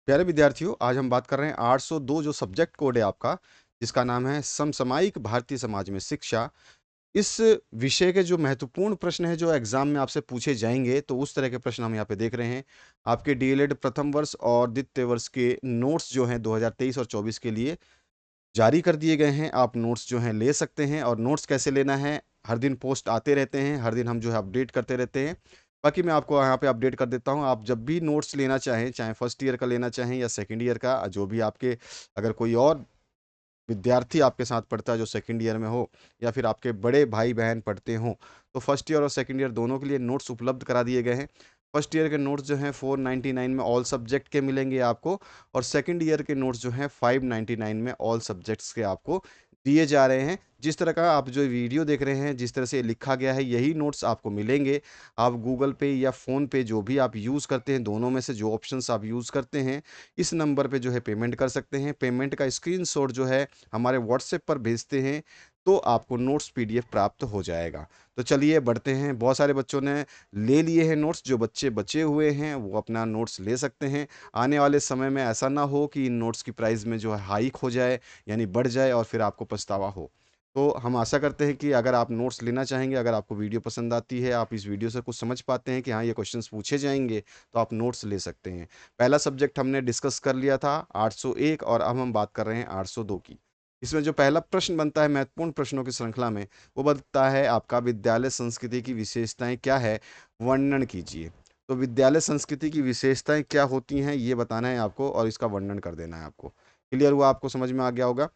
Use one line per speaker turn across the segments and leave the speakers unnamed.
प्यारे विद्यार्थियों, आज हम बात कर रहे हैं 802 जो सब्जेक्ट कोड है आपका, जिसका नाम है समसामयिक भारतीय समाज में शिक्षा। इस विषय के जो महत्वपूर्ण प्रश्न हैं, जो एग्ज़ाम में आपसे पूछे जाएँगे, तो उस तरह के प्रश्न हम यहाँ पे देख रहे हैं। आपके डीएलएड प्रथम वर्ष और द्वितीय वर्ष के नोट्स जो हैं 2023 और 24 के लिए जारी कर दिए गए हैं। आप नोट्स जो हैं ले सकते हैं और नोट्स कैसे लेना है, हर दिन पोस्ट आते रहते हैं, हर दिन हम जो है अपडेट करते रहते हैं। बाकी मैं आपको यहाँ पे अपडेट कर देता हूँ, आप जब भी नोट्स लेना चाहें, चाहे फर्स्ट ईयर का लेना चाहें या सेकंड ईयर का, जो भी आपके अगर कोई और विद्यार्थी आपके साथ पढ़ता है जो सेकंड ईयर में हो या फिर आपके बड़े भाई-बहन पढ़ते हों, तो फर्स्ट ईयर और सेकंड ईयर दोनों के लिए नोट्स उपलब्ध करा दिए गए हैं। फर्स्ट ईयर के नोट्स जो हैं 499 में ऑल सब्जेक्ट के मिलेंगे आपको और सेकंड ईयर के नोट्स जो हैं 599 में ऑल सब्जेक्ट्स के आपको दिए जा रहे हैं। जिस तरह का आप जो वीडियो देख रहे हैं, जिस तरह से लिखा गया है, यही नोट्स आपको मिलेंगे। आप गूगल पे या फ़ोन पे जो भी आप यूज़ करते हैं, दोनों में से जो ऑप्शंस आप यूज़ करते हैं, इस नंबर पे जो है पेमेंट कर सकते हैं। पेमेंट का स्क्रीनशॉट जो है हमारे व्हाट्सएप पर भेजते हैं, तो आपको नोट्स पीडीएफ प्राप्त हो जाएगा। तो चलिए बढ़ते हैं, बहुत सारे बच्चों ने ले लिए हैं नोट्स, जो बच्चे बचे हुए हैं वो अपना नोट्स ले सकते हैं। आने वाले समय में ऐसा ना हो कि इन नोट्स की प्राइस में जो है हाइक हो जाए, यानी बढ़ जाए और फिर आपको पछतावा हो। तो हम आशा करते हैं कि अगर आप नोट्स लेना चाहेंगे, अगर आपको वीडियो पसंद आती है, आप इस वीडियो से कुछ समझ पाते हैं कि हाँ, ये क्वेश्चंस पूछे जाएँगे, तो आप नोट्स ले सकते हैं। पहला सब्जेक्ट हमने डिस्कस कर लिया था 801 और अब हम बात कर रहे हैं 802 की। इसमें जो पहला प्रश्न बनता है महत्वपूर्ण प्रश्नों की श्रृंखला में, वो बनता है आपका विद्यालय संस्कृति की विशेषताएँ क्या है? वर्णन कीजिए। तो विद्यालय संस्कृति की विशेषताएँ क्या होती हैं, ये बताना है आपको और इसका वर्णन कर देना है आपको। क्लियर हुआ? आपको समझ में आ गया होगा?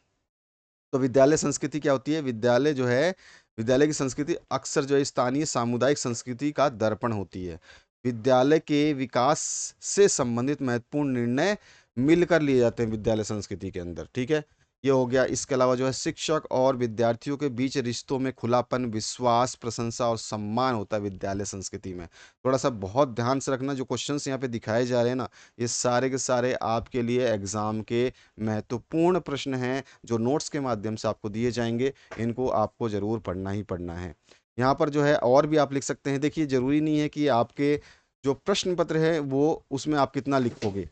तो विद्यालय संस्कृति क्या होती है? विद्यालय जो है, विद्यालय की संस्कृति अक्सर जो है स्थानीय सामुदायिक संस्कृति का दर्पण होती है। विद्यालय के विकास से संबंधित महत्वपूर्ण निर्णय मिलकर लिए जाते हैं विद्यालय संस्कृति के अंदर, ठीक है? ये हो गया। इसके अलावा जो है शिक्षक और विद्यार्थियों के बीच रिश्तों में खुलापन, विश्वास, प्रशंसा और सम्मान होता है विद्यालय संस्कृति में। थोड़ा-सा बहुत ध्यान से रखना, जो क्वेश्चन्स यहाँ पे दिखाए जा रहे हैं ना, ये सारे के सारे आपके लिए एग्ज़ाम के महत्वपूर्ण प्रश्न हैं, जो नोट्स के माध्यम से आपको दिए जाएँगे, इनको आपको ज़रूर पढ़ना ही पढ़ना है। यहाँ पर जो है और भी आप लिख सकते हैं, देखिए ज़रूरी नहीं है कि आपके जो प्रश्न पत्र है वो उसमें आप कितना लिखोगे।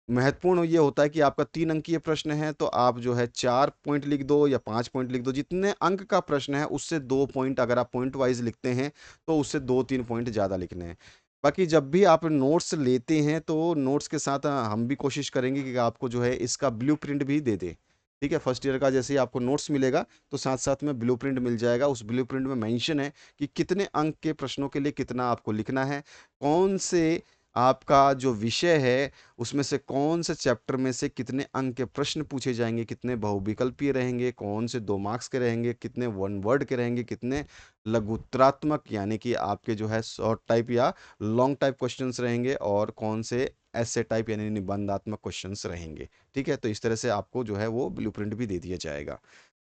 महत्वपूर्ण ये होता है कि आपका 3 अंकीय प्रश्न है, तो आप जो है 4 पॉइंट लिख दो या 5 पॉइंट लिख दो। जितने अंक का प्रश्न है, उससे 2 पॉइंट अगर आप पॉइंट वाइज़ लिखते हैं, तो उससे 2-3 पॉइंट ज़्यादा लिखने हैं। बाकी जब भी आप नोट्स लेते हैं, तो नोट्स के साथ हम भी कोशिश करेंगे कि आपको जो है इसका ब्लूप्रिंट भी दे दें। ठीक है? फर्स्ट ईयर का जैसे ही आपको नोट्स मिलेगा, तो साथ-साथ में ब्लूप्रिंट मिल जाएगा। उस ब्लूप्रिंट में मेंशन है कि कितने अंक के प्रश्नों के लिए कितना आपको लिखना है, कौन से आपका जो विषय है उसमें से कौन से चैप्टर में से कितने अंक के प्रश्न पूछे जाएँगे, कितने बहुविकल्पीय रहेंगे, कौन से 2 मार्क्स के रहेंगे, कितने वन वर्ड के रहेंगे, कितने लघुत्रात्मक यानी कि आपके जो है शॉर्ट टाइप या लॉन्ग टाइप क्वेश्चंस रहेंगे और कौन से एसे टाइप यानी निबंधात्मक क्वेश्चंस रहेंगे। ठीक है? तो इस तरह से आपको जो है वो ब्लूप्रिंट भी दे दिया जाएगा।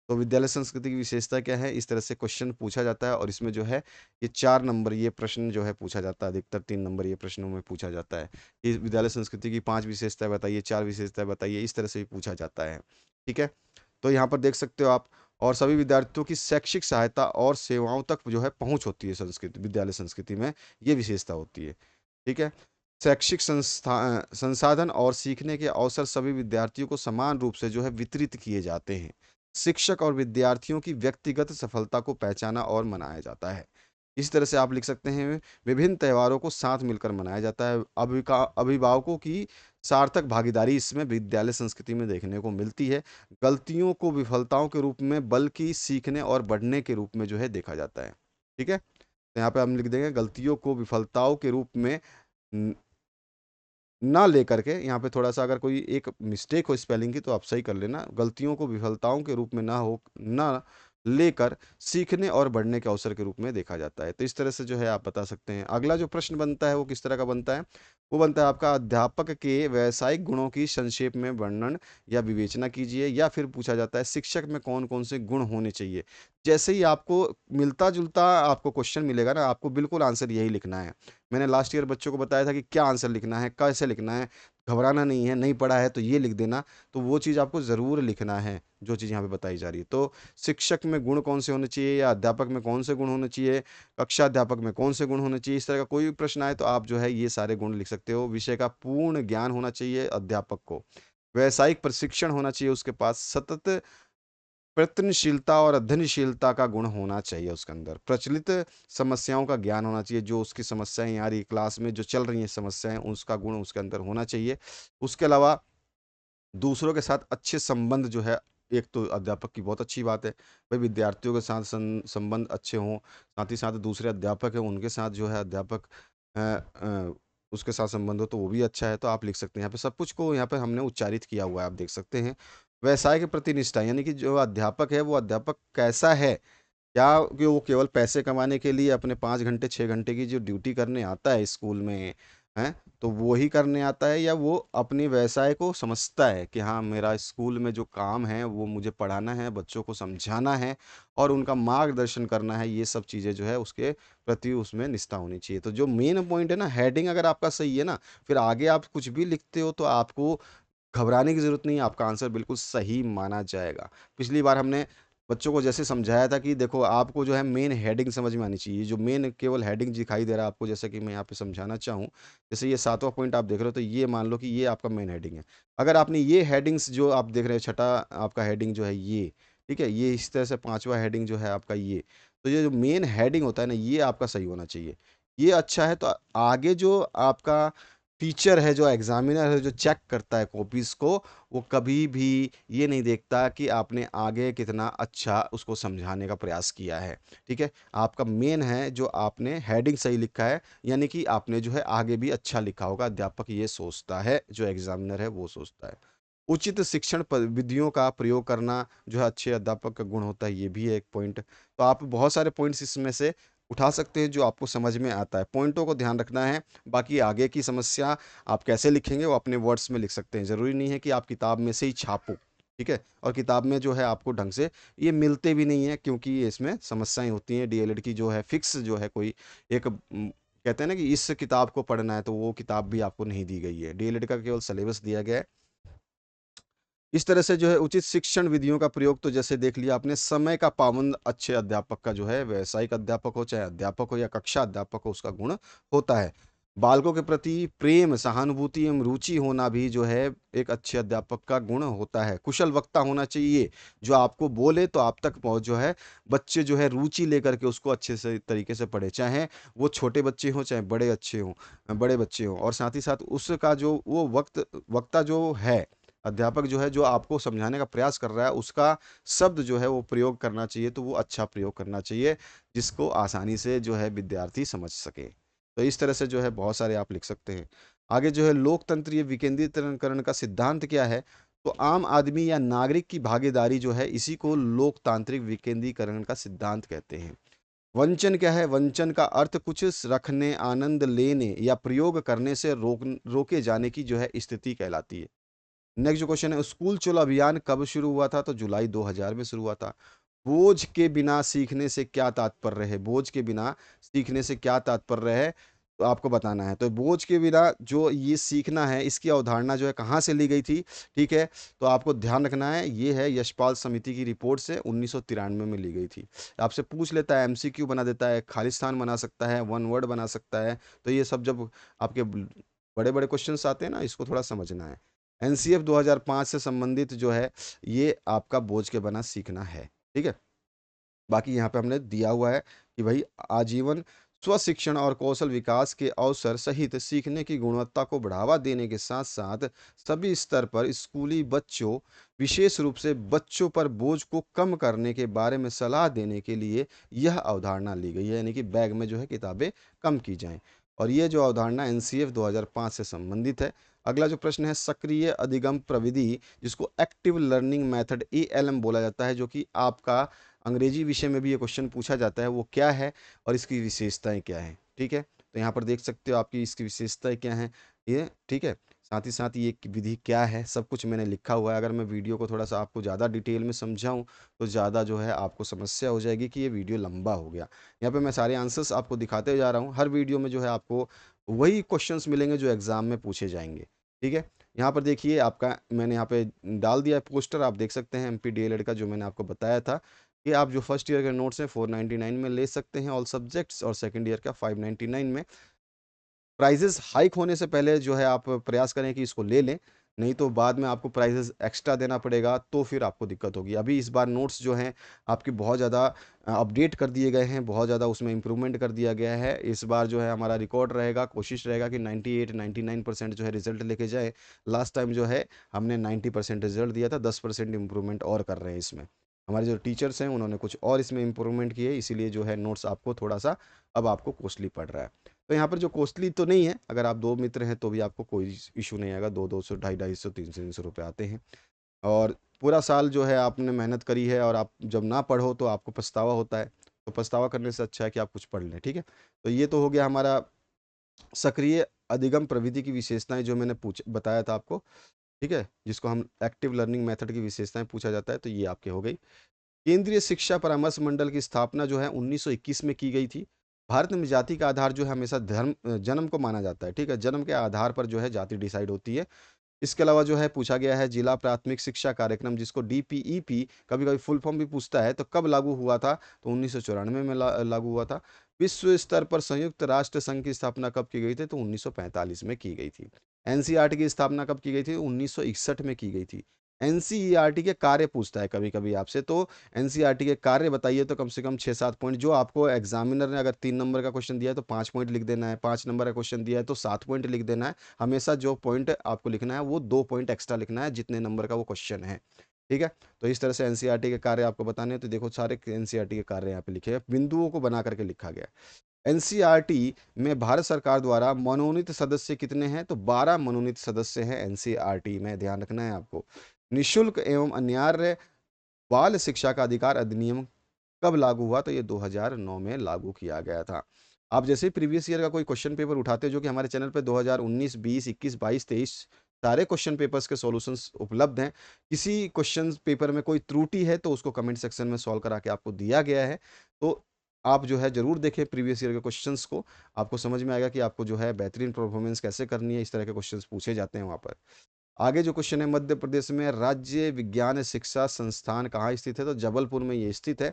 तो विद्यालय संस्कृति की विशेषता क्या है? इस तरह से क्वेश्चन पूछा जाता है और इसमें जो है ये 4 नंबर ये प्रश्न जो है पूछा जाता है, अधिकतर 3 नंबर ये प्रश्नों में पूछा जाता है। इस विद्यालय संस्कृति की 5 विशेषताएँ बताइए, 4 विशेषताएँ बताइए, इस तरह से भी पूछा जाता है। ठीक है? तो यहाँ पर देख सकते हो आप और सभी विद्यार्थियों की शैक्षिक सहायता और सेवाओं तक जो है पहुँच होती है विद्यालय संस्कृति में, ये विशेषता होती है। ठीक है? शैक्षिक संसाधन और सीखने के अवसर सभी विद्यार्थियों को समान रूप से जो है वितरित किए जाते हैं। शिक्षक और विद्यार्थियों की व्यक्तिगत सफलता को पहचाना और मनाया जाता है। इस तरह से आप लिख सकते हैं, विभिन्न त्योहारों को साथ मिलकर मनाया जाता है। अभिभावकों की सार्थक भागीदारी इसमें विद्यालय संस्कृति में देखने को मिलती है। गलतियों को विफलताओं के रूप में बल्कि सीखने और बढ़ने के रूप में जो है देखा जाता है। ठीक है? तो यहाँ पे हम लिख देंगे गलतियों को विफलताओं के रूप में न ना लेकर के, यहाँ पे थोड़ा-सा अगर कोई एक मिस्टेक हो स्पेलिंग की तो आप सही कर लेना। गलतियों को विफलताओं के रूप में ना लेकर सीखने और बढ़ने के अवसर के रूप में देखा जाता है। तो इस तरह से जो है आप बता सकते हैं। अगला जो प्रश्न बनता है वो किस तरह का बनता है? वो बनता है आपका अध्यापक के व्यावसायिक गुणों की संक्षेप में वर्णन या विवेचना कीजिए या फिर पूछा जाता है शिक्षक में कौन-कौन से गुण होने चाहिए? जैसे ही आपको मिलता-जुलता आपको क्वेश्चन मिलेगा ना, आपको बिल्कुल आंसर यही लिखना है। मैंने लास्ट ईयर बच्चों को बताया था कि क्या आंसर लिखना है, कैसे लिखना है, घबराना नहीं है, नहीं पढ़ा है तो ये लिख देना, तो वो चीज़ आपको ज़रूर लिखना है, जो चीज़ यहाँ पे बताई जा रही है। तो शिक्षक में गुण कौन से होने चाहिए या अध्यापक में कौन से गुण होने चाहिए, कक्षा अध्यापक में कौन से गुण होने चाहिए, इस तरह का कोई भी प्रश्न आए तो आप जो है ये सारे गुण लिख सकते हो। विषय का पूर्ण ज्ञान होना चाहिए अध्यापक को, व्यावसायिक प्रशिक्षण होना चाहिए उसके पास, सतत प्रयत्नशीलता और अध्ययनशीलता का गुण होना चाहिए उसके अंदर। प्रचलित समस्याओं का ज्ञान होना चाहिए, जो उसकी समस्याएँ आ रही क्लास में जो चल रही हैं समस्याएँ, उसका गुण उसके अंदर होना चाहिए। उसके अलावा दूसरों के साथ अच्छे संबंध जो है, एक तो अध्यापक की बहुत अच्छी बात है, भाई विद्यार्थियों के साथ संबंध अच्छे हों, साथ ही साथ दूसरे अध्यापक हैं उनके साथ जो है अध्यापक उसके साथ संबंध हो तो वो भी अच्छा है, तो आप लिख सकते हैं। यहाँ पे सब कुछ को यहाँ पे हमने उच्चारित किया हुआ है, आप देख सकते हैं। व्यवसाय के प्रति निष्ठा, यानी कि जो अध्यापक है वो अध्यापक कैसा है, क्या कि वो केवल पैसे कमाने के लिए अपने 5 घंटे 6 घंटे की जो ड्यूटी करने आता है स्कूल में, हैं? तो वो ही करने आता है या वो अपने व्यवसाय को समझता है कि हाँ, मेरा स्कूल में जो काम है वो मुझे पढ़ाना है, बच्चों को समझाना है और उनका मार्गदर्शन करना है, ये सब चीज़ें जो है उसके प्रति उसमें निष्ठा होनी चाहिए। तो जो मेन पॉइंट है ना, हेडिंग अगर आपका सही है ना, फिर आगे आप कुछ भी लिखते हो तो आपको घबराने की ज़रूरत नहीं है, आपका आंसर बिल्कुल सही माना जाएगा। पिछली बार हमने बच्चों को जैसे समझाया था कि देखो आपको जो है मेन हेडिंग समझ में आनी चाहिए, जो मेन केवल हेडिंग दिखाई दे रहा है आपको, जैसे कि मैं यहाँ पे समझाना चाहूँ, जैसे ये 7वाँ पॉइंट आप देख रहे हो तो ये मान लो कि ये आपका मेन हेडिंग है। अगर आपने ये हेडिंग्स जो आप देख रहे हो, छठा आपका हेडिंग जो है ये, ठीक है? ये इस तरह से 5वाँ हेडिंग जो है आपका ये, तो ये जो मेन हेडिंग होता है ना, ये आपका सही होना चाहिए। ये अच्छा है तो आगे जो आपका टीचर है, जो एग्ज़ामिनर है, जो चेक करता है कॉपीज़ को, वो कभी भी ये नहीं देखता कि आपने आगे कितना अच्छा उसको समझाने का प्रयास किया है, ठीक है? आपका मेन है जो आपने हेडिंग सही लिखा है, यानी कि आपने जो है आगे भी अच्छा लिखा होगा, अध्यापक ये सोचता है, जो एग्ज़ामिनर है वो सोचता है। उचित शिक्षण विधियों का प्रयोग करना जो है अच्छे अध्यापक का गुण होता है, ये भी है एक पॉइंट। तो आप बहुत सारे पॉइंट्स इसमें से उठा सकते हैं जो आपको समझ में आता है, पॉइंटों को ध्यान रखना है। बाकी आगे की समस्या आप कैसे लिखेंगे वो अपने वर्ड्स में लिख सकते हैं, ज़रूरी नहीं है कि आप किताब में से ही छापो, ठीक है? और किताब में जो है आपको ढंग से ये मिलते भी नहीं हैं, क्योंकि ये इसमें समस्याएं होती हैं। डीएलएड की जो है फिक्स जो है कोई एक कहते हैं ना कि इस किताब को पढ़ना है, तो वो किताब भी आपको नहीं दी गई है। डीएलएड का केवल सिलेबस दिया गया है। इस तरह से जो है उचित शिक्षण विधियों का प्रयोग, तो जैसे देख लिया आपने, समय का पाबंद अच्छे अध्यापक का जो है, व्यावसायिक अध्यापक हो चाहे अध्यापक हो या कक्षा अध्यापक हो, उसका गुण होता है। बालकों के प्रति प्रेम, सहानुभूति एवं रुचि होना भी जो है एक अच्छे अध्यापक का गुण होता है। कुशल वक्ता होना चाहिए, जो आपको बोले तो आप तक पहुँच जो है बच्चे जो है रुचि लेकर के उसको अच्छे से तरीके से पढ़े, चाहे वो छोटे बच्चे हों चाहे बड़े बच्चे हों। और साथ ही साथ उसका जो वो वक्ता जो है, अध्यापक जो है, जो आपको समझाने का प्रयास कर रहा है, उसका शब्द जो है वो प्रयोग करना चाहिए, तो वो अच्छा प्रयोग करना चाहिए, जिसको आसानी से जो है विद्यार्थी समझ सके। तो इस तरह से जो है बहुत सारे आप लिख सकते हैं। आगे जो है लोकतंत्रीय विकेंद्रीकरण का सिद्धांत क्या है? तो आम आदमी या नागरिक की भागीदारी जो है, इसी को लोकतांत्रिक विकेंद्रीकरण का सिद्धांत कहते हैं। वंचन क्या है? वंचन का अर्थ कुछ रखने, आनंद लेने या प्रयोग करने से रोके जाने की जो है स्थिति कहलाती है। नेक्स्ट जो क्वेश्चन है, स्कूल चलो अभियान कब शुरू हुआ था? तो जुलाई 2000 में शुरू हुआ था। बोझ के बिना सीखने से क्या तात्पर्य है? बोझ के बिना सीखने से क्या तात्पर्य है? तो आपको बताना है। तो बोझ के बिना जो ये सीखना है, इसकी अवधारणा जो है कहाँ से ली गई थी? ठीक है, तो आपको ध्यान रखना है, ये है यशपाल समिति की रिपोर्ट से 1993 में ली गई थी। आपसे पूछ लेता है, एमसीक्यू बना देता है, खालिस्तान बना सकता है, वन वर्ड बना सकता है। तो ये सब जब आपके बड़े बड़े क्वेश्चंस आते हैं ना, इसको थोड़ा समझना है। एनसीएफ 2005 से संबंधित जो है, ये आपका बोझ के बना सीखना है, ठीक है? बाकी यहाँ पे हमने दिया हुआ है कि भाई आजीवन स्वशिक्षण और कौशल विकास के अवसर सहित सीखने की गुणवत्ता को बढ़ावा देने के साथ साथ सभी स्तर पर स्कूली बच्चों, विशेष रूप से बच्चों पर बोझ को कम करने के बारे में सलाह देने के लिए यह अवधारणा ली गई है, यानी कि बैग में जो है किताबें कम की जाएं। और ये जो अवधारणा एनसीएफ 2005 से संबंधित है। अगला जो प्रश्न है, सक्रिय अधिगम प्रविधि, जिसको एक्टिव लर्निंग मेथड एएलएम बोला जाता है, जो कि आपका अंग्रेजी विषय में भी ये क्वेश्चन पूछा जाता है, वो क्या है और इसकी विशेषताएं क्या हैं, ठीक है? तो यहाँ पर देख सकते हो आपकी इसकी विशेषताएं क्या हैं ये, ठीक है? साथ ही साथ ये विधि क्या है, सब कुछ मैंने लिखा हुआ है। अगर मैं वीडियो को थोड़ा-सा आपको ज़्यादा डिटेल में समझाऊँ, तो ज़्यादा जो है आपको समस्या हो जाएगी कि ये वीडियो लंबा हो गया। यहाँ पे मैं सारे आंसर्स आपको दिखाते जा रहा हूँ। हर वीडियो में जो है आपको वही क्वेश्चंस मिलेंगे जो एग्ज़ाम में पूछे जाएँगे, ठीक है? यहाँ पर देखिए आपका मैंने यहाँ पे डाल दिया है पोस्टर, आप देख सकते हैं एमपी डीएलएड का जो मैंने आपको बताया था कि आप जो फर्स्ट ईयर के नोट्स हैं 499 में ले सकते हैं ऑल सब्जेक्ट्स, और सेकंड ईयर का 599 में। प्राइजेज़ हाइक होने से पहले जो है आप प्रयास करें कि इसको ले लें, नहीं तो बाद में आपको प्राइजेज़ एक्स्ट्रा देना पड़ेगा, तो फिर आपको दिक्कत होगी। अभी इस बार नोट्स जो हैं आपके बहुत ज़्यादा अपडेट कर दिए गए हैं, बहुत ज़्यादा उसमें इम्प्रूवमेंट कर दिया गया है। इस बार जो है हमारा रिकॉर्ड रहेगा, कोशिश रहेगा कि 98-99% जो है रिज़ल्ट लेके जाएँ। लास्ट टाइम जो है हमने 90% रिज़ल्ट दिया था, 10% इम्प्रूवमेंट और कर रहे हैं इसमें। हमारे जो टीचर्स हैं उन्होंने कुछ और इसमें इम्प्रूवमेंट किए, इसीलिए जो है नोट्स आपको थोड़ा-सा अब आपको कॉस्टली पड़ रहा है। तो यहाँ पर जो कॉस्टली तो नहीं है, अगर आप 2 मित्र हैं तो भी आपको कोई इश्यू नहीं आएगा, 2-200, 250, 300-300 रुपए आते हैं। और पूरा साल जो है आपने मेहनत करी है और आप जब ना पढ़ो तो आपको पछतावा होता है, तो पछतावा करने से अच्छा है कि आप कुछ पढ़ लें, ठीक है? तो ये तो हो गया हमारा सक्रिय अधिगम प्रविधि की विशेषताएँ जो मैंने पूछ बताया था आपको, ठीक है? जिसको हम एक्टिव लर्निंग मेथड की विशेषताएँ पूछा जाता है, तो ये आपकी हो गई। केंद्रीय शिक्षा परामर्श मंडल की स्थापना जो है 1921 में की गई थी। भारत में जाति का आधार जो है हमेशा जन्म को माना जाता है, ठीक है? जन्म के आधार पर जो है जाति डिसाइड होती है। इसके अलावा जो है पूछा गया है जिला प्राथमिक शिक्षा कार्यक्रम जिसको डीपीईपी कभी-कभी फुल फॉर्म भी पूछता है, तो कब लागू हुआ था? तो 1994 में लागू हुआ था। विश्व स्तर पर संयुक्त राष्ट्र संघ की स्थापना कब की गई थी? तो 1945 में की गई थी। एनसीईआरटी की स्थापना कब की गई थी? 1961 में की गई थी। एनसीईआरटी के कार्य पूछता है कभी-कभी आपसे, तो एनसीईआरटी के कार्य बताइए तो कम से कम 6-7 पॉइंट, जो आपको एग्ज़ामिनर ने अगर 3 नंबर का क्वेश्चन दिया है तो 5 पॉइंट लिख देना है, 5 नंबर का क्वेश्चन दिया है तो 7 पॉइंट लिख देना है। हमेशा जो पॉइंट आपको लिखना है वो 2 पॉइंट एक्स्ट्रा लिखना है जितने नंबर का वो क्वेश्चन है, ठीक है? तो इस तरह से एनसीईआरटी के कार्य आपको बताने हैं, तो देखो सारे एनसीईआरटी के कार्य यहाँ पे लिखे हैं, बिंदुओं को बना करके लिखा गया है। एनसीईआरटी में भारत सरकार द्वारा मनोनीत सदस्य कितने हैं? तो 12 मनोनीत सदस्य हैं एनसीईआरटी में, ध्यान रखना है आपको। निःशुल्क एवं अनिवार्य बाल शिक्षा का अधिकार अधिनियम कब लागू हुआ? तो ये 2009 में लागू किया गया था। आप जैसे ही प्रीवियस ईयर का कोई क्वेश्चन पेपर उठाते हो, जो कि हमारे चैनल पे 2019, 20, 21, 22, 23 सारे क्वेश्चन पेपर्स के सॉल्यूशंस उपलब्ध हैं। किसी क्वेश्चन पेपर में कोई त्रुटि है तो उसको कमेंट सेक्शन में सॉल्व करा के आपको दिया गया है। तो आप जो है ज़रूर देखें प्रीवियस ईयर के क्वेश्चंस को, आपको समझ में आएगा कि आपको जो है बेहतरीन परफॉर्मेंस कैसे करनी है, इस तरह के क्वेश्चंस पूछे जाते हैं वहाँ पर। आगे जो क्वेश्चन है, मध्य प्रदेश में राज्य विज्ञान शिक्षा संस्थान कहाँ स्थित है? तो जबलपुर में ये स्थित है।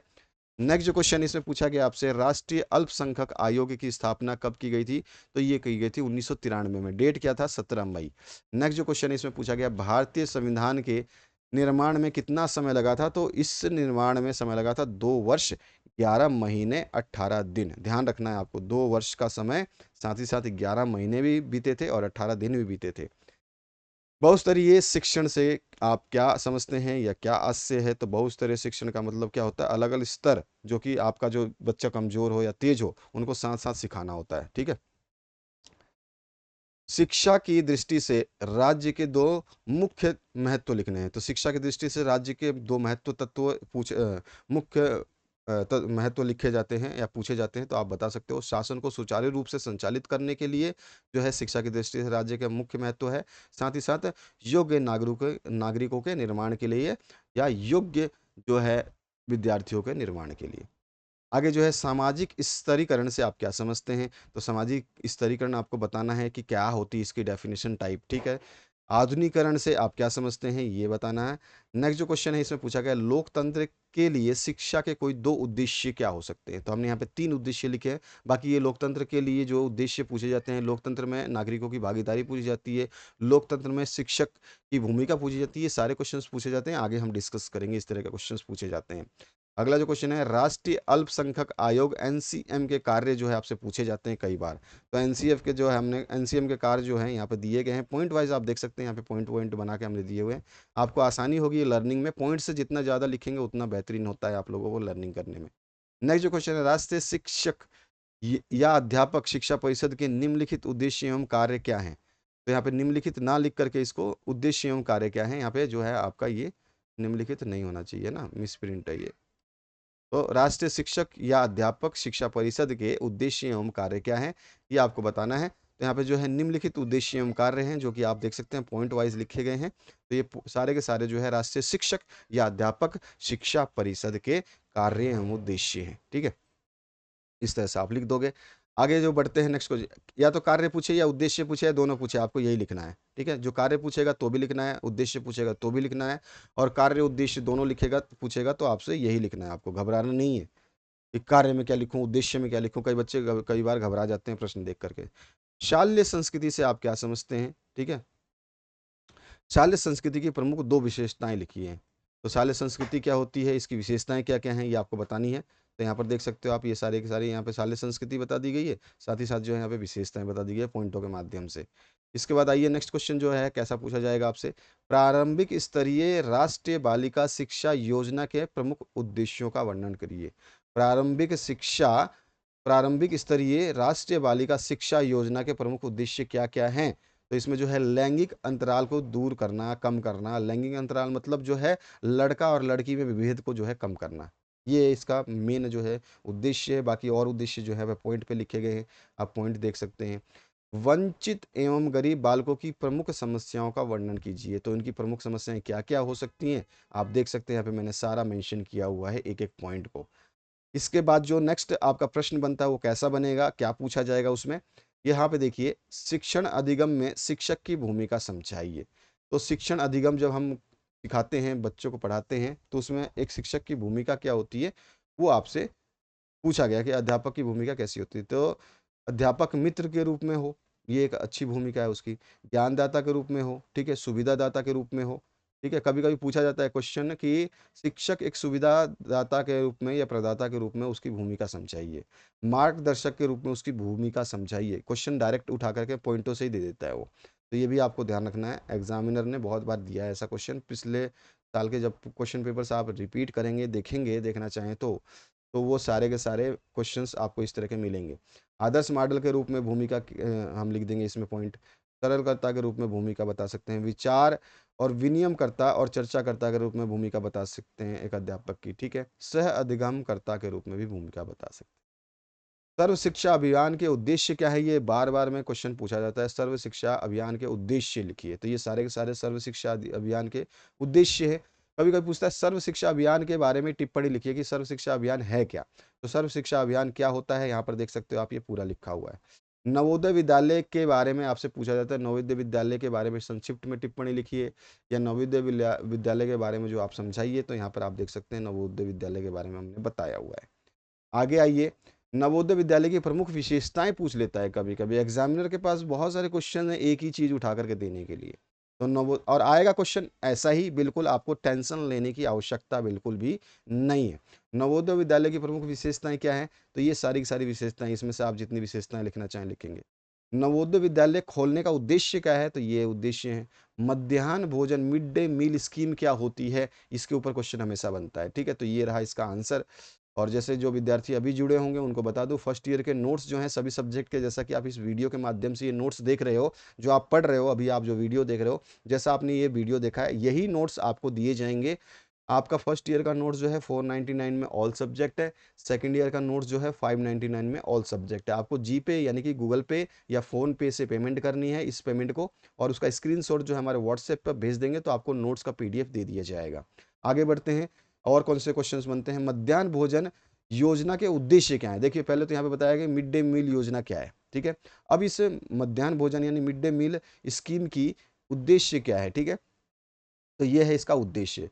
नेक्स्ट जो क्वेश्चन इसमें पूछा गया आपसे, राष्ट्रीय अल्पसंख्यक आयोग की स्थापना कब की गई थी? तो ये की गई थी 1993 में। डेट क्या था? 17 मई। नेक्स्ट जो क्वेश्चन इसमें पूछा गया, भारतीय संविधान के निर्माण में कितना समय लगा था? तो इस निर्माण में समय लगा था 2 वर्ष 11 महीने 18 दिन। ध्यान रखना है आपको, 2 वर्ष का समय, साथ ही साथ 11 महीने भी बीते थे और 18 दिन भी बीते थे। बहुस्तरीय शिक्षण से आप क्या समझते हैं या क्या आशय है? तो बहुस्तरीय शिक्षण का मतलब क्या होता है? अलग-अलग स्तर, जो कि आपका जो बच्चा कमज़ोर हो या तेज़ हो, उनको साथ-साथ सिखाना होता है, ठीक है? शिक्षा की दृष्टि से राज्य के 2 मुख्य महत्व लिखने हैं। तो शिक्षा की दृष्टि से राज्य के 2 महत्व तत्व मुख्य महत्व लिखे जाते हैं या पूछे जाते हैं, तो आप बता सकते हो। शासन को सुचारू रूप से संचालित करने के लिए जो है शिक्षा की दृष्टि से राज्य का मुख्य महत्व है। साथ ही साथ योग्य नागरिकों के निर्माण के लिए या योग्य जो है विद्यार्थियों के निर्माण के लिए। आगे जो है सामाजिक स्तरीकरण से आप क्या समझते हैं? तो सामाजिक स्तरीकरण आपको बताना है कि क्या होती है इसकी डेफिनिशन टाइप, ठीक है? आधुनिकरण से आप क्या समझते हैं? ये बताना है। नेक्स्ट जो क्वेश्चन है इसमें पूछा गया, लोकतंत्र के लिए शिक्षा के कोई 2 उद्देश्य क्या हो सकते हैं? तो हमने यहाँ पे 3 उद्देश्य लिखे हैं। बाकी ये लोकतंत्र के लिए जो उद्देश्य पूछे जाते हैं, लोकतंत्र में नागरिकों की भागीदारी पूछी जाती है, लोकतंत्र में शिक्षक की भूमिका पूछी जाती है, ये सारे क्वेश्चंस पूछे जाते हैं। आगे हम डिस्कस करेंगे, इस तरह के क्वेश्चंस पूछे जाते हैं। अगला जो क्वेश्चन है, राष्ट्रीय अल्पसंख्यक आयोग एनसीएम के कार्य जो है आपसे पूछे जाते हैं कई बार। तो एनसीएफ के जो है हमने एनसीएम के कार्य जो हैं यहाँ पे दिए गए हैं, पॉइंट वाइज आप देख सकते हैं, यहाँ पे पॉइंट पॉइंट बना के हमने दिए हुए हैं। आपको आसानी होगी लर्निंग में, पॉइंट से जितना ज़्यादा लिखेंगे उतना बेहतरीन होता है आप लोगों को लर्निंग करने में। नेक्स्ट जो क्वेश्चन है, राष्ट्रीय शिक्षक या अध्यापक शिक्षा परिषद के निम्नलिखित उद्देश्य एवं कार्य क्या हैं? तो यहाँ पे निम्नलिखित ना लिख करके इसको उद्देश्य एवं कार्य क्या है, यहाँ पे जो है आपका ये निम्नलिखित नहीं होना चाहिए ना, मिस प्रिंट है ये। तो राष्ट्रीय शिक्षक या अध्यापक शिक्षा परिषद के उद्देश्य एवं कार्य क्या हैं, ये आपको बताना है। तो यहाँ पे जो है निम्नलिखित उद्देश्य एवं कार्य हैं जो कि आप देख सकते हैं पॉइंट वाइज लिखे गए हैं। तो ये सारे के सारे जो है राष्ट्रीय शिक्षक या अध्यापक शिक्षा परिषद के कार्य एवं उद्देश्य हैं। ठीक है, इस तरह से आप लिख दोगे। आगे जो बढ़ते हैं नेक्स्ट क्वेश्चन, या तो कार्य पूछे या उद्देश्य पूछे या दोनों पूछे, आपको यही लिखना है। ठीक है, जो कार्य पूछेगा तो भी लिखना है, उद्देश्य पूछेगा तो भी लिखना है, और कार्य उद्देश्य दोनों लिखेगा पूछेगा तो आपसे यही लिखना है, आपको घबराना नहीं है कि कार्य में क्या लिखूं, उद्देश्य में क्या लिखूं। कई बच्चे कई बार घबरा जाते हैं प्रश्न देख करके। शाल्य संस्कृति से आप क्या समझते हैं? ठीक है, शाल्य संस्कृति की प्रमुख दो विशेषताएं लिखी हैं। तो शाल्य संस्कृति क्या होती है, इसकी विशेषताएं क्या क्या हैं, ये आपको बतानी है। तो यहाँ पर देख सकते हो आप, ये सारे के सारे यहाँ पे शाल्य संस्कृति बता दी गई है, साथ ही साथ जो है यहाँ पे विशेषताएं बता दी गई है पॉइंटों के माध्यम से। इसके बाद आइए नेक्स्ट क्वेश्चन जो है कैसा पूछा जाएगा आपसे, प्रारंभिक स्तरीय राष्ट्रीय बालिका शिक्षा योजना के प्रमुख उद्देश्यों का वर्णन करिए। प्रारंभिक स्तरीय राष्ट्रीय बालिका शिक्षा योजना के प्रमुख उद्देश्य क्या क्या हैं? तो इसमें जो है लैंगिक अंतराल को दूर करना, कम करना। लैंगिक अंतराल मतलब जो है लड़का और लड़की में विभेद को जो है कम करना, ये इसका मेन जो है उद्देश्य है। बाकी और उद्देश्य जो है वह पॉइंट पे लिखे गए हैं, आप पॉइंट देख सकते हैं। वंचित एवं गरीब बालकों की प्रमुख समस्याओं का वर्णन कीजिए। तो इनकी प्रमुख समस्याएं क्या क्या हो सकती हैं, आप देख सकते हैं यहाँ पे मैंने सारा मेंशन किया हुआ है एक एक पॉइंट को। इसके बाद जो नेक्स्ट आपका प्रश्न बनता है वो कैसा बनेगा, क्या पूछा जाएगा उसमें, यहाँ पे देखिए, शिक्षण अधिगम में शिक्षक की भूमिका समझाइए। तो शिक्षण अधिगम जब हम सिखाते हैं, बच्चों को पढ़ाते हैं, तो उसमें एक शिक्षक की भूमिका क्या होती है वो आपसे पूछा गया कि अध्यापक की भूमिका कैसी होती है। तो अध्यापक मित्र के रूप में हो, ये एक अच्छी भूमिका है उसकी। ज्ञानदाता के रूप में हो, ठीक है, सुविधादाता के रूप में हो। ठीक है, कभी कभी पूछा जाता है क्वेश्चन कि शिक्षक एक सुविधादाता के रूप में या प्रदाता के रूप में उसकी भूमिका समझाइए। मार्गदर्शक के रूप में उसकी भूमिका समझाइए। क्वेश्चन डायरेक्ट उठा करके पॉइंटों से ही दे देता है वो। तो ये भी आपको ध्यान रखना है, एग्जामिनर ने बहुत बार दिया है ऐसा क्वेश्चन। पिछले साल के जब क्वेश्चन पेपर से आप रिपीट करेंगे, देखेंगे, देखना चाहें तो वो सारे के सारे क्वेश्चंस आपको इस तरह के मिलेंगे। आदर्श मॉडल के रूप में भूमिका हम लिख देंगे इसमें पॉइंट। सरलकर्ता के रूप में भूमिका बता सकते हैं। विचार और विनियमकर्ता और चर्चाकर्ता के रूप में भूमिका बता सकते हैं एक अध्यापक की। ठीक है, सह अधिगमकर्ता के रूप में भी भूमिका बता सकते हैं। सर्व शिक्षा अभियान के उद्देश्य क्या है, ये बार बार में क्वेश्चन पूछा जाता है। सर्व शिक्षा अभियान के उद्देश्य लिखिए। तो ये सारे के सारे सर्व शिक्षा अभियान के उद्देश्य है। कभी कभी पूछता है सर्व शिक्षा अभियान के बारे में टिप्पणी लिखिए कि सर्व शिक्षा अभियान है क्या। तो सर्व शिक्षा अभियान क्या होता है, यहाँ पर देख सकते हो आप, ये पूरा लिखा हुआ है। नवोदय विद्यालय के बारे में आपसे पूछा जाता है, नवोदय विद्यालय के बारे में संक्षिप्त में टिप्पणी लिखिए, या नवोदय विद्यालय के बारे में जो आप समझाइए। तो यहाँ पर आप देख सकते हैं नवोदय विद्यालय के बारे में हमने बताया हुआ है। आगे आइए, नवोदय विद्यालय की प्रमुख विशेषताएं पूछ लेता है कभी कभी एग्जामिनर के पास। बहुत सारे क्वेश्चन है एक ही चीज उठा करके देने के लिए। तो नवो और आएगा क्वेश्चन ऐसा ही, बिल्कुल आपको टेंशन लेने की आवश्यकता बिल्कुल भी नहीं है। नवोदय विद्यालय की प्रमुख विशेषताएं क्या है, तो ये सारी की सारी विशेषताएं, इसमें से आप जितनी विशेषताएं लिखना चाहें लिखेंगे। नवोदय विद्यालय खोलने का उद्देश्य क्या है, तो ये उद्देश्य है। मध्याह्न भोजन मिड डे मील स्कीम क्या होती है, इसके ऊपर क्वेश्चन हमेशा बनता है। ठीक है, तो ये रहा इसका आंसर। और जैसे जो विद्यार्थी अभी जुड़े होंगे उनको बता दूं, फर्स्ट ईयर के नोट्स जो हैं सभी सब्जेक्ट के, जैसा कि आप इस वीडियो के माध्यम से ये नोट्स देख रहे हो, जो आप पढ़ रहे हो अभी, आप जो वीडियो देख रहे हो, जैसा आपने ये वीडियो देखा है, यही नोट्स आपको दिए जाएंगे। आपका फर्स्ट ईयर का नोट्स जो है 499 में ऑल सब्जेक्ट है। सेकंड ईयर का नोट्स जो है 599 में ऑल सब्जेक्ट है। आपको जी पे यानी कि गूगल पे या फ़ोन पे से पेमेंट करनी है इस पेमेंट को, और उसका स्क्रीनशॉट जो है हमारे व्हाट्सएप पर भेज देंगे तो आपको नोट्स का पीडीएफ दे दिया जाएगा। आगे बढ़ते हैं, और कौन से क्वेश्चंस बनते हैं। मध्याह्न भोजन योजना के उद्देश्य क्या है, देखिए पहले तो यहाँ पे बताया गया मिड डे मील योजना क्या है। ठीक है, अब इस मध्याह्न भोजन यानी मिड डे मील स्कीम की उद्देश्य क्या है। ठीक है, तो ये है इसका उद्देश्य।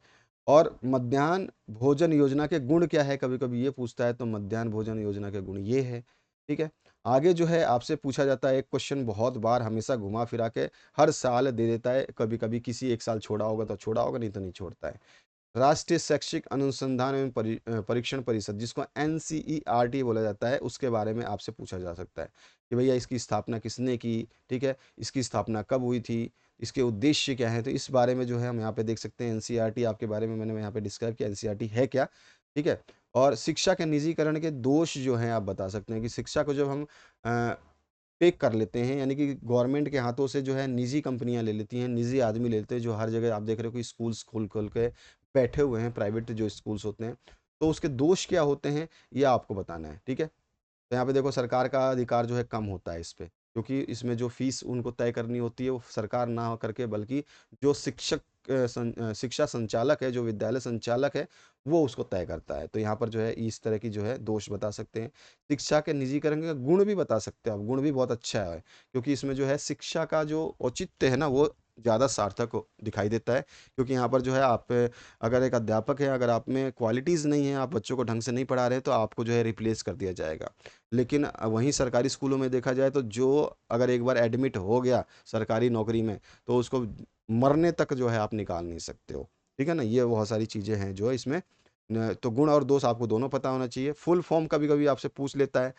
और मध्याह्न भोजन योजना के गुण क्या है, कभी कभी ये पूछता है, तो मध्याह्न भोजन योजना के गुण ये है। ठीक है, आगे जो है आपसे पूछा जाता है एक क्वेश्चन, बहुत बार हमेशा घुमा फिरा के हर साल दे देता है, कभी कभी किसी एक साल छोड़ा होगा तो छोड़ा होगा, नहीं तो नहीं छोड़ता है। राष्ट्रीय शैक्षिक अनुसंधान एवं परीक्षण परिषद, जिसको एनसीईआरटी बोला जाता है, उसके बारे में आपसे पूछा जा सकता है कि भैया इसकी स्थापना किसने की। ठीक है, इसकी स्थापना कब हुई थी, इसके उद्देश्य क्या है। तो इस बारे में जो है हम यहाँ पे देख सकते हैं, एनसीईआरटी आपके बारे में मैंने यहाँ पे डिस्क्राइब किया एनसीईआरटी है क्या। ठीक है, और शिक्षा के निजीकरण के दोष जो हैं आप बता सकते हैं कि शिक्षा को जब हम टेक कर लेते हैं, यानी कि गवर्नमेंट के हाथों से जो है निजी कंपनियां ले लेती हैं, निजी आदमी ले लेते हैं, जो हर जगह आप देख रहे हो कि स्कूल्स खोल खोल के बैठे हुए हैं, प्राइवेट जो स्कूल्स होते हैं, तो उसके दोष क्या होते हैं ये आपको बताना है। ठीक है, तो यहाँ पे देखो सरकार का अधिकार जो है कम होता है इस पे। क्योंकि इसमें जो फ़ीस उनको तय करनी होती है वो सरकार ना हो करके बल्कि जो शिक्षा संचालक है, जो विद्यालय संचालक है, वो उसको तय करता है। तो यहाँ पर जो है इस तरह की जो है दोष बता सकते हैं। शिक्षा के निजीकरण का गुण भी बता सकते हैं आप, गुण भी बहुत अच्छा है, क्योंकि इसमें जो है शिक्षा का जो औचित्य है ना वो ज़्यादा सार्थक दिखाई देता है। क्योंकि यहाँ पर जो है आप अगर एक अध्यापक है, अगर आप में क्वालिटीज़ नहीं है, आप बच्चों को ढंग से नहीं पढ़ा रहे, तो आपको जो है रिप्लेस कर दिया जाएगा। लेकिन वहीं सरकारी स्कूलों में देखा जाए तो जो अगर एक बार एडमिट हो गया सरकारी नौकरी में, तो उसको मरने तक जो है आप निकाल नहीं सकते हो। ठीक है ना? ये बहुत सारी चीज़ें हैं जो इसमें तो गुण और दोष आपको दोनों पता होना चाहिए। फुल फॉर्म कभी-कभी आपसे पूछ लेता है,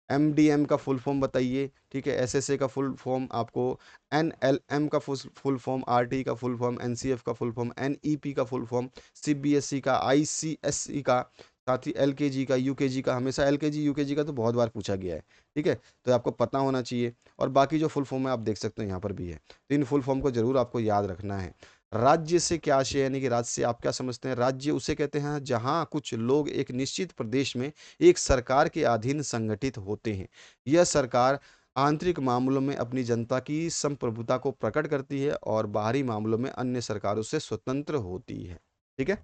एमडीएम का फुल फॉर्म बताइए, ठीक है? एसएसए का फुल फॉर्म आपको, एनएलएम का फुल फॉर्म, आरटी का फुल फॉर्म, एनसीएफ का फुल फॉर्म, एनईपी का फुल फॉर्म, सीबीएसई का, आईसीएसई का, साथ ही एलकेजी का, यूकेजी का, हमेशा एलकेजी, यूकेजी का तो बहुत बार पूछा गया है, ठीक है? तो आपको पता होना चाहिए और बाकी जो फुल फॉर्म है आप देख सकते हो यहाँ पर भी है। तो इन फुल फॉर्म को ज़रूर आपको याद रखना है। राज्य से क्या आशय है, यानी कि राज्य से आप क्या समझते हैं? राज्य उसे कहते हैं जहाँ कुछ लोग एक निश्चित प्रदेश में एक सरकार के अधीन संगठित होते हैं। यह सरकार आंतरिक मामलों में अपनी जनता की संप्रभुता को प्रकट करती है और बाहरी मामलों में अन्य सरकारों से स्वतंत्र होती है। ठीक है?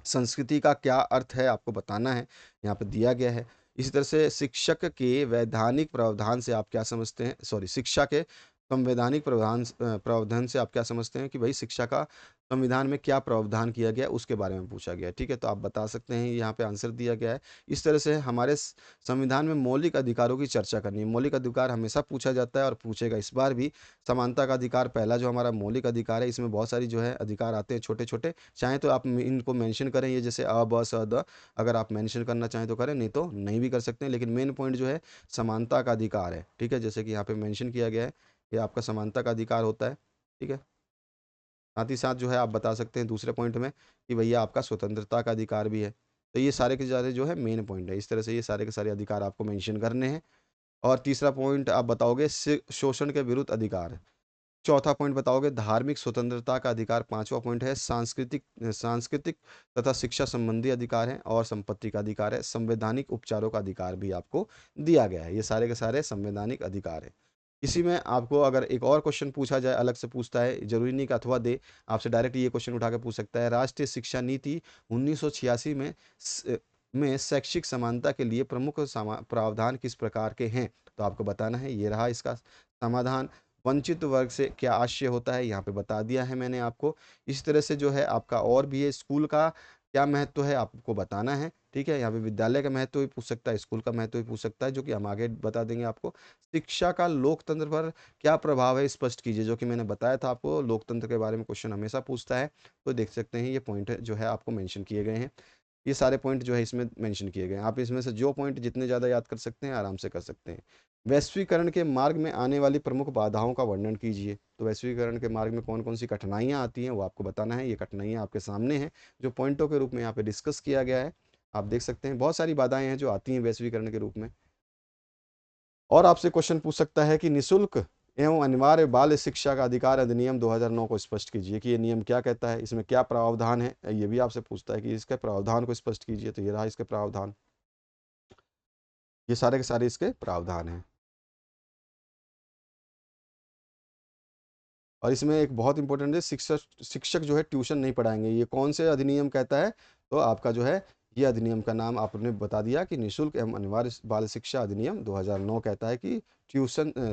संस्कृति का क्या अर्थ है आपको बताना है, यहाँ पे दिया गया है। इसी तरह से शिक्षक के वैधानिक प्रावधान से आप क्या समझते हैं, सॉरी, शिक्षा के संवैधानिक प्रावधान से आप क्या समझते हैं कि भाई शिक्षा का संविधान में क्या प्रावधान किया गया है, उसके बारे में पूछा गया है, ठीक है? तो आप बता सकते हैं, यहाँ पे आंसर दिया गया है। इस तरह से हमारे संविधान में मौलिक अधिकारों की चर्चा करनी है। मौलिक अधिकार हमेशा पूछा जाता है और पूछेगा इस बार भी। समानता का अधिकार पहला जो हमारा मौलिक अधिकार है, इसमें बहुत सारी जो है अधिकार आते हैं छोटे छोटे। चाहें तो आप इनको मेंशन करें, ये जैसे अ ब स द, अगर आप मेंशन करना चाहें तो करें, नहीं तो नहीं भी कर सकते हैं। लेकिन मेन पॉइंट जो है समानता का अधिकार है, ठीक है? जैसे कि यहाँ पे मेंशन किया गया है, ये आपका समानता का अधिकार होता है, ठीक है? साथ ही साथ जो है आप बता सकते हैं दूसरे पॉइंट में कि भैया आपका स्वतंत्रता का अधिकार भी है। तो ये सारे के सारे जो है मेन पॉइंट है। इस तरह से ये सारे के सारे अधिकार आपको मेंशन करने हैं। और तीसरा पॉइंट आप बताओगे शोषण के विरुद्ध अधिकार। चौथा पॉइंट बताओगे धार्मिक स्वतंत्रता का अधिकार। पांचवा पॉइंट है सांस्कृतिक सांस्कृतिक तथा शिक्षा संबंधी अधिकार है। और संपत्ति का अधिकार है। संवैधानिक उपचारों का अधिकार भी आपको दिया गया है। ये सारे के सारे संवैधानिक अधिकार है। इसी में आपको अगर एक और क्वेश्चन पूछा जाए, अलग से पूछता है, जरूरी नहीं कि अथवा दे, आपसे डायरेक्ट ये क्वेश्चन उठा के पूछ सकता है, राष्ट्रीय शिक्षा नीति 1986 में शैक्षिक समानता के लिए प्रमुख प्रावधान किस प्रकार के हैं? तो आपको बताना है। ये रहा इसका समाधान। वंचित वर्ग से क्या आशय होता है, यहाँ पे बता दिया है मैंने आपको। इस तरह से जो है आपका और भी है, स्कूल का क्या महत्व है आपको बताना है, ठीक है? यहाँ पे विद्यालय का महत्व भी पूछ सकता है, स्कूल का महत्व भी पूछ सकता है, जो कि हम आगे बता देंगे आपको। शिक्षा का लोकतंत्र पर क्या प्रभाव है, स्पष्ट कीजिए। जो कि मैंने बताया था आपको, लोकतंत्र के बारे में क्वेश्चन हमेशा पूछता है। तो देख सकते हैं ये पॉइंट जो है आपको मेंशन किए गए हैं। ये सारे पॉइंट जो है इसमें मेंशन किए गए हैं। आप इसमें से जो पॉइंट जितने ज़्यादा याद कर सकते हैं आराम से कर सकते हैं। वैश्वीकरण के मार्ग में आने वाली प्रमुख बाधाओं का वर्णन कीजिए। तो वैश्वीकरण के मार्ग में कौन कौन सी कठिनाइयाँ आती हैं वो आपको बताना है। ये कठिनाइयाँ आपके सामने हैं, जो पॉइंटों के रूप में यहाँ पे डिस्कस किया गया है। आप देख सकते हैं बहुत सारी बाधाएं हैं जो आती हैं वैश्वीकरण के रूप में। और आपसे क्वेश्चन पूछ सकता है कि निःशुल्क एवं अनिवार्य बाल शिक्षा का अधिकार अधिनियम 2009 को स्पष्ट कीजिए, कि ये नियम क्या कहता है, इसमें क्या प्रावधान है। ये भी आपसे पूछता है कि इसके प्रावधान को स्पष्ट कीजिए। तो ये रहा इसके प्रावधान, ये सारे के सारे इसके प्रावधान हैं। और इसमें एक बहुत इंपॉर्टेंट है, शिक्षक शिक्षक जो है ट्यूशन नहीं पढ़ाएंगे। ये कौन से अधिनियम कहता है? तो आपका जो है ये अधिनियम का नाम आपने बता दिया कि निःशुल्क एवं अनिवार्य बाल शिक्षा अधिनियम 2009 कहता है कि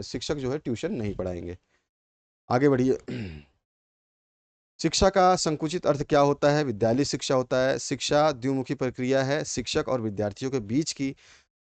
शिक्षक जो है ट्यूशन नहीं पढ़ाएंगे। आगे बढ़िए। शिक्षा का संकुचित अर्थ क्या होता है? विद्यालय शिक्षा होता है। शिक्षा द्विमुखी प्रक्रिया है। शिक्षक और विद्यार्थियों के बीच की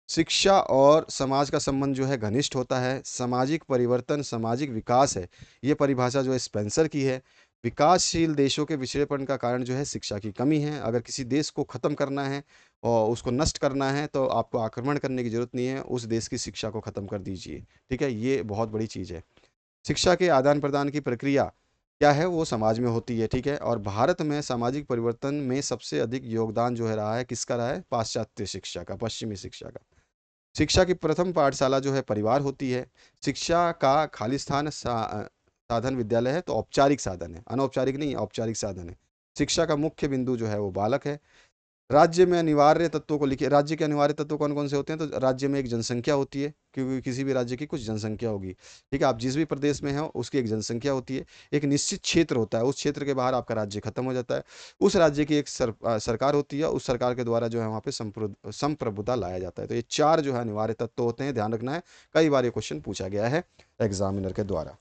शिक्षा और समाज का संबंध जो है घनिष्ठ होता है। सामाजिक परिवर्तन सामाजिक विकास है। ये परिभाषा जो है स्पेंसर की है। विकासशील देशों के पिछड़ेपन का कारण जो है शिक्षा की कमी है। अगर किसी देश को ख़त्म करना है और उसको नष्ट करना है, तो आपको आक्रमण करने की ज़रूरत नहीं है, उस देश की शिक्षा को ख़त्म कर दीजिए। ठीक है? ये बहुत बड़ी चीज़ है। शिक्षा के आदान प्रदान की प्रक्रिया क्या है? वो समाज में होती है, ठीक है? और भारत में सामाजिक परिवर्तन में सबसे अधिक योगदान जो है रहा है, किसका रहा है? पाश्चात्य शिक्षा का, पश्चिमी शिक्षा का। शिक्षा की प्रथम पाठशाला जो है परिवार होती है। शिक्षा का खालिस्तान साधन विद्यालय है, तो औपचारिक साधन है, अनौपचारिक नहीं, औपचारिक साधन है। शिक्षा का मुख्य बिंदु जो है वो बालक है। राज्य में अनिवार्य तत्वों को लिखिए। राज्य के अनिवार्य तत्व कौन-कौन से होते हैं? तो राज्य में एक जनसंख्या होती है, क्योंकि किसी भी राज्य की कुछ जनसंख्या होगी, ठीक है? आप जिस भी प्रदेश में हो, उसकी एक जनसंख्या होती है, एक निश्चित क्षेत्र होता है, उस क्षेत्र के बाहर आपका राज्य खत्म हो जाता है। उस राज्य की एक सरकार होती है, उस सरकार के द्वारा जो है वहाँ पे संप्रभुता लाया जाता है। तो ये 4 जो है अनिवार्य तत्व होते हैं, ध्यान रखना है। कई बार ये क्वेश्चन पूछा गया है एग्ज़ामिनर के द्वारा।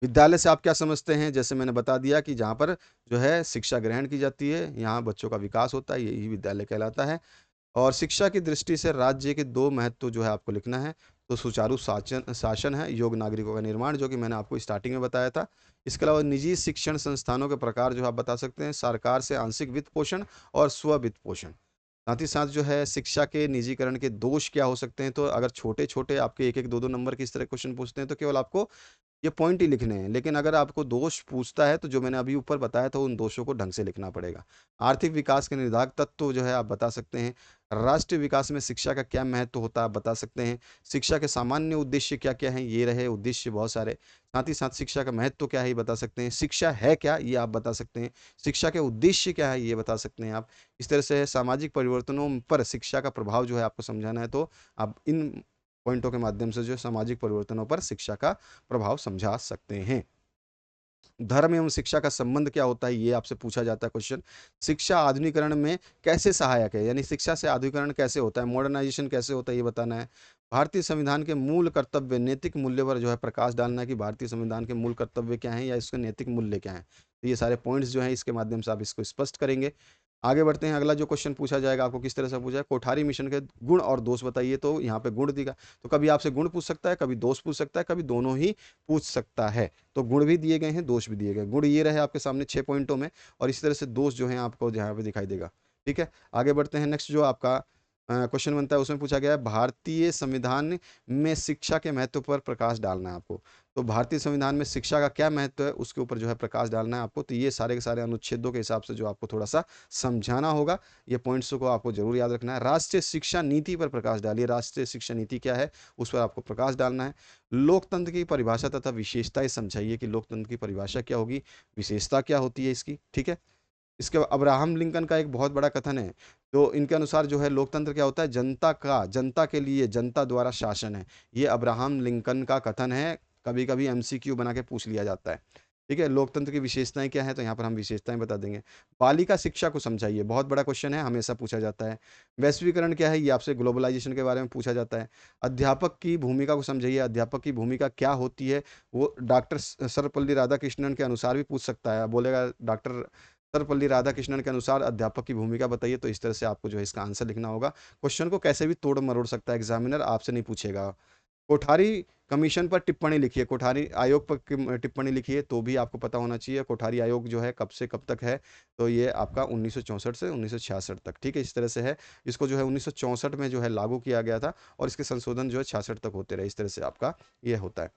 विद्यालय से आप क्या समझते हैं? जैसे मैंने बता दिया कि जहाँ पर जो है शिक्षा ग्रहण की जाती है, यहाँ बच्चों का विकास होता है, यही विद्यालय कहलाता है। और शिक्षा की दृष्टि से राज्य के 2 महत्व जो है आपको लिखना है। तो सुचारू शाचन शासन है, योग्य नागरिकों का निर्माण, जो कि मैंने आपको स्टार्टिंग में बताया था। इसके अलावा निजी शिक्षण संस्थानों के प्रकार जो आप बता सकते हैं, सरकार से आंशिक वित्त पोषण और स्व-वित्त पोषण। साथ ही साथ जो है शिक्षा के निजीकरण के दोष क्या हो सकते हैं? तो अगर छोटे-छोटे आपके 1-1, 2-2 नंबर के इस तरह क्वेश्चन पूछते हैं, तो केवल आपको ये पॉइंट ही लिखने हैं। लेकिन अगर आपको दोष पूछता है, तो जो मैंने अभी ऊपर बताया था, उन दोषों को ढंग से लिखना पड़ेगा। आर्थिक विकास के निर्धारक तत्व जो है आप बता सकते हैं। राष्ट्रीय विकास में शिक्षा का क्या महत्व होता है, आप बता सकते हैं। शिक्षा के सामान्य उद्देश्य क्या-क्या हैं? ये रहे उद्देश्य बहुत सारे। साथ ही साथ शिक्षा का महत्व क्या है, ये बता सकते हैं। शिक्षा है क्या? ये आप बता सकते हैं। शिक्षा के उद्देश्य क्या है, ये बता सकते हैं आप। इस तरह से सामाजिक परिवर्तनों पर शिक्षा का प्रभाव जो है आपको समझाना है, तो आप इन पॉइंटों के माध्यम से जो है सामाजिक परिवर्तनों पर शिक्षा का प्रभाव समझा सकते हैं। धर्म एवं शिक्षा का संबंध क्या होता है, ये आपसे पूछा जाता है क्वेश्चन। शिक्षा आधुनिकीकरण में कैसे सहायक है, यानी शिक्षा से आधुनिकीकरण कैसे होता है, मॉडर्नाइजेशन कैसे होता है, ये बताना है। भारतीय संविधान के मूल कर्तव्य, नैतिक मूल्य पर जो है प्रकाश डालना है कि भारतीय संविधान के मूल कर्तव्य क्या हैं या इसके नैतिक मूल्य क्या हैं। तो ये सारे पॉइंट्स जो हैं इसके माध्यम से आप इसको स्पष्ट करेंगे। आगे बढ़ते हैं, अगला जो क्वेश्चन पूछा जाएगा आपको किस तरह से पूछा है, कोठारी मिशन के गुण और दोष बताइए। तो यहाँ पे गुण दिखा, तो कभी आपसे गुण पूछ सकता है, कभी दोष पूछ सकता है, कभी दोनों ही पूछ सकता है। तो गुण भी दिए गए हैं, दोष भी दिए गए हैं। गुण ये रहे आपके सामने 6 पॉइंटों में, और इस तरह से दोष जो हैं आपको यहाँ पे दिखाई देगा। ठीक है? आगे बढ़ते हैं, नेक्स्ट जो आपका क्वेश्चन बनता है उसमें पूछा गया है भारतीय संविधान में शिक्षा के महत्व पर प्रकाश डालना है आपको। तो भारतीय संविधान में शिक्षा का क्या महत्व है, उसके ऊपर जो है प्रकाश डालना है आपको। तो ये सारे के सारे अनुच्छेदों के हिसाब से जो आपको थोड़ा-सा समझाना होगा। ये पॉइंट्स को आपको ज़रूर याद रखना है। राष्ट्रीय शिक्षा नीति पर प्रकाश डालिए। राष्ट्रीय शिक्षा नीति क्या है, उस पर आपको प्रकाश डालना है। लोकतंत्र की परिभाषा तथा विशेषताएँ समझाइए कि लोकतंत्र की परिभाषा क्या होगी, विशेषता क्या होती है इसकी, ठीक है? इसके अब्राहम लिंकन का एक बहुत बड़ा कथन है। तो इनके अनुसार जो है लोकतंत्र क्या होता है, जनता के लिए जनता द्वारा शासन है। ये अब्राहम लिंकन का कथन है, कभी-कभी एमसीक्यू बना के पूछ लिया जाता है। ठीक है? लोकतंत्र की विशेषताएँ क्या हैं? तो यहाँ पर हम विशेषताएँ बता देंगे। बालिका शिक्षा को समझाइए, बहुत बड़ा क्वेश्चन है, हमेशा पूछा जाता है। वैश्वीकरण क्या है? ये आपसे ग्लोबलाइज़ेशन के बारे में पूछा जाता है। अध्यापक की भूमिका को समझाइए, अध्यापक की भूमिका क्या होती है? वो डॉक्टर सर्वपल्ली राधाकृष्णन के अनुसार भी पूछ सकता है। बोलेगा डॉक्टर सर्वपल्ली राधाकृष्णन के अनुसार अध्यापक की भूमिका बताइए, तो इस तरह से आपको जो है इसका आंसर लिखना होगा। क्वेश्चन को कैसे भी तोड़-मरोड़ सकता है एग्ज़ामिनर, आपसे नहीं पूछेगा। कोठारी कमीशन पर टिप्पणी लिखिए, कोठारी आयोग पर टिप्पणी लिखिए, तो भी आपको पता होना चाहिए कोठारी आयोग जो है कब से कब तक है, तो ये आपका 1964 से 1966 तक, ठीक है? इस तरह से है। इसको जो है 1964 में जो है लागू किया गया था, और इसके संशोधन जो है 66 तक होते रहे, इस तरह से आपका ये होता है।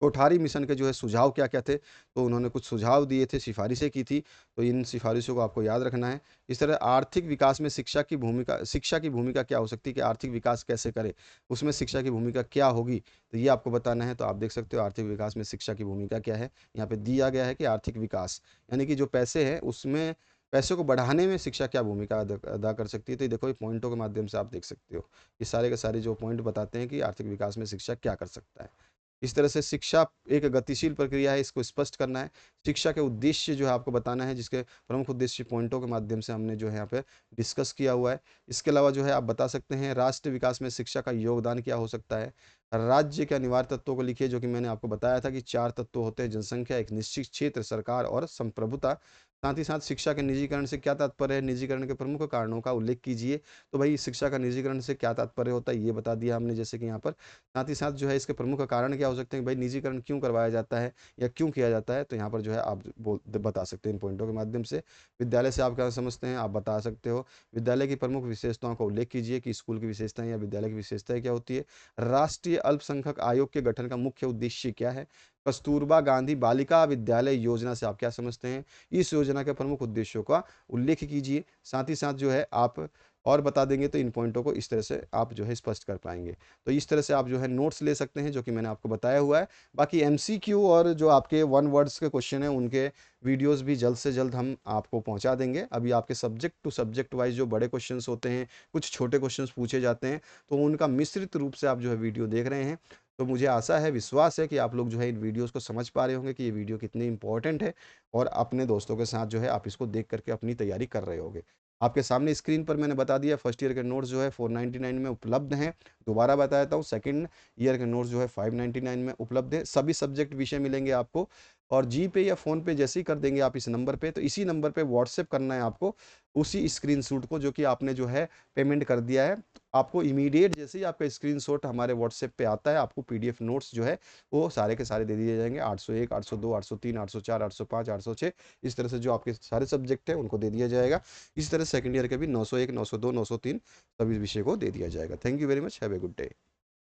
कोठारी मिशन के जो है सुझाव क्या-क्या थे, तो उन्होंने कुछ सुझाव दिए थे, सिफ़ारिशें की थी, तो इन सिफ़ारिशों को आपको याद रखना है। इस तरह आर्थिक विकास में शिक्षा की भूमिका क्या हो सकती है कि आर्थिक विकास कैसे करें, उसमें शिक्षा की भूमिका क्या होगी, तो ये आपको बताना है। तो आप देख सकते हो आर्थिक विकास में शिक्षा की भूमिका क्या है, यहाँ पे दिया गया है कि आर्थिक विकास, यानी कि जो पैसे हैं उसमें पैसे को बढ़ाने में शिक्षा क्या भूमिका अदा अदा कर सकती है, तो ये देखो ये पॉइंटों के माध्यम से आप देख सकते हो। ये सारे के सारे जो पॉइंट बताते हैं कि आर्थिक विकास में शिक्षा क्या कर सकता है। इस तरह से शिक्षा एक गतिशील प्रक्रिया है, इसको स्पष्ट करना है। शिक्षा के उद्देश्य जो है आपको बताना है, जिसके प्रमुख उद्देश्य पॉइंटों के माध्यम से हमने जो है यहाँ पे डिस्कस किया हुआ है। इसके अलावा जो है आप बता सकते हैं राष्ट्र विकास में शिक्षा का योगदान क्या हो सकता है। राज्य के अनिवार्य तत्वों को लिखिए, जो कि मैंने आपको बताया था कि 4 तत्व होते हैं, जनसंख्या, एक निश्चित क्षेत्र, सरकार और संप्रभुता। साथ ही साथ शिक्षा के निजीकरण से क्या तात्पर्य है, निजीकरण के प्रमुख कारणों का उल्लेख कीजिए। तो भाई शिक्षा का निजीकरण से क्या तात्पर्य होता है, ये बता दिया हमने, जैसे कि यहाँ पर। साथ ही साथ जो है इसके प्रमुख कारण क्या हो सकते हैं, भाई निजीकरण क्यों करवाया जाता है या क्यों किया जाता है, तो यहाँ पर जो है आप बता सकते हैं इन पॉइंटों के माध्यम से। विद्यालय से आप क्या समझते हैं, आप बता सकते हो। विद्यालय की प्रमुख विशेषताओं का उल्लेख कीजिए कि स्कूल की विशेषताएं या विद्यालय की विशेषताएं क्या होती है। राष्ट्रीय अल्पसंख्यक आयोग के गठन का मुख्य उद्देश्य क्या है। कस्तूरबा गांधी बालिका विद्यालय योजना से आप क्या समझते हैं, इस योजना के प्रमुख उद्देश्यों का उल्लेख कीजिए। साथ ही साथ जो है आप और बता देंगे तो इन पॉइंटों को इस तरह से आप जो है स्पष्ट कर पाएँगे। तो इस तरह से आप जो है नोट्स ले सकते हैं, जो कि मैंने आपको बताया हुआ है। बाकी एमसीक्यू और जो आपके वन वर्ड्स के क्वेश्चन हैं, उनके वीडियोज़ भी जल्द से जल्द हम आपको पहुँचा देंगे। अभी आपके सब्जेक्ट टू सब्जेक्ट वाइज़ जो बड़े क्वेश्चंस होते हैं, कुछ छोटे क्वेश्चंस पूछे जाते हैं, तो उनका मिश्रित रूप से आप जो है वीडियो देख रहे हैं। तो मुझे आशा है, विश्वास है कि आप लोग जो है इन वीडियोज़ को समझ पा रहे होंगे कि ये वीडियो कितनी इम्पोर्टेंट है, और अपने दोस्तों के साथ जो है आप इसको देख कर के अपनी तैयारी कर रहे होंगे। आपके सामने स्क्रीन पर मैंने बता दिया, फर्स्ट ईयर के नोट्स जो है 499 में उपलब्ध हैं। दोबारा बता देता हूँ, सेकंड ईयर के नोट्स जो है 599 में उपलब्ध है। सभी सब्जेक्ट विषय मिलेंगे आपको, और जी पे या फ़ोन पे जैसे ही कर देंगे आप इस नंबर पे, तो इसी नंबर पे व्हाट्सएप करना है आपको, उसी स्क्रीनशॉट को जो कि आपने जो है पेमेंट कर दिया है। आपको इमीडिएट जैसे ही आपका स्क्रीनशॉट हमारे व्हाट्सएप पे आता है, आपको पीडीएफ नोट्स जो है वो सारे के सारे दे दिए जाएँगे। 801, 802, 803, 804, 805, 806, इस तरह से जो आपके सारे सब्जेक्ट हैं उनको दे दिया जाएगा। इसी तरह सेकंड ईयर के भी 901, 902, 903 सभी विषय को दे दिया जाएगा। Thank you very much, have a good day.